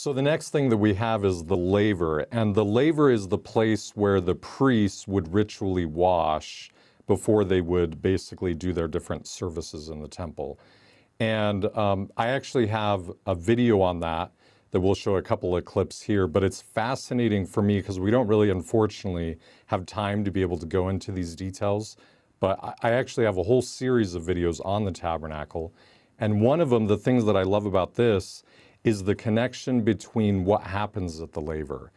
So the next thing that we have is the laver, and the laver is the place where the priests would ritually wash before they would basically do their different services in the temple. And I actually have a video on that we'll show a couple of clips here, but it's fascinating for me because we don't really, unfortunately, have time to be able to go into these details. But I actually have a whole series of videos on the tabernacle. And one of them, the things that I love about this, is the connection between what happens at the laver.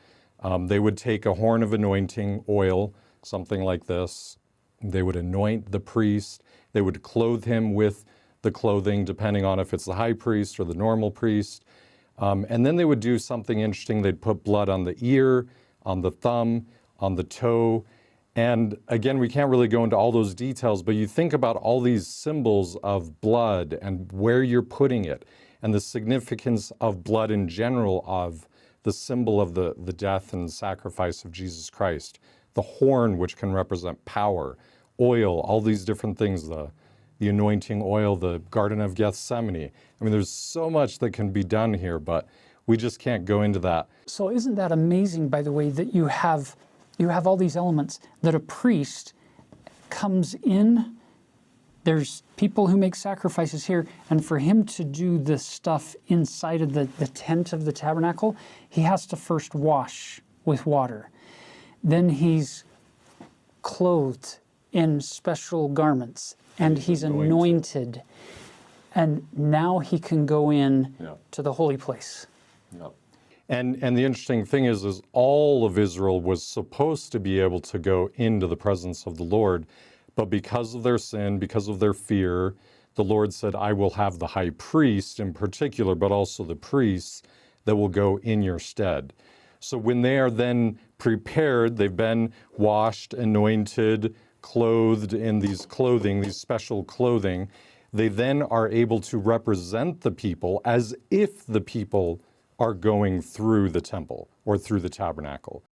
They would take a horn of anointing oil, something like this. They would anoint the priest. They would clothe him with the clothing, depending on if it's the high priest or the normal priest. And then they would do something interesting. They'd put blood on the ear, on the thumb, on the toe. And again, we can't really go into all those details, but you think about all these symbols of blood and where you're putting it, and the significance of blood in general, of the symbol of the death and sacrifice of Jesus Christ. The horn, which can represent power, oil, all these different things, the anointing oil, the Garden of Gethsemane. I mean, there's so much that can be done here, but we just can't go into that. So isn't that amazing, by the way, that you have all these elements, that a priest comes in, there's people who make sacrifices here, and for him to do this stuff inside of the tent of the tabernacle, he has to first wash with water. Then he's clothed in special garments, and he's anointed. And now he can go in to the holy place. Yep. And the interesting thing is all of Israel was supposed to be able to go into the presence of the Lord, but because of their sin, because of their fear, the Lord said, I will have the high priest in particular, but also the priests that will go in your stead. So when they are then prepared, they've been washed, anointed, clothed in these special clothing, they then are able to represent the people as if the people are going through the temple or through the tabernacle.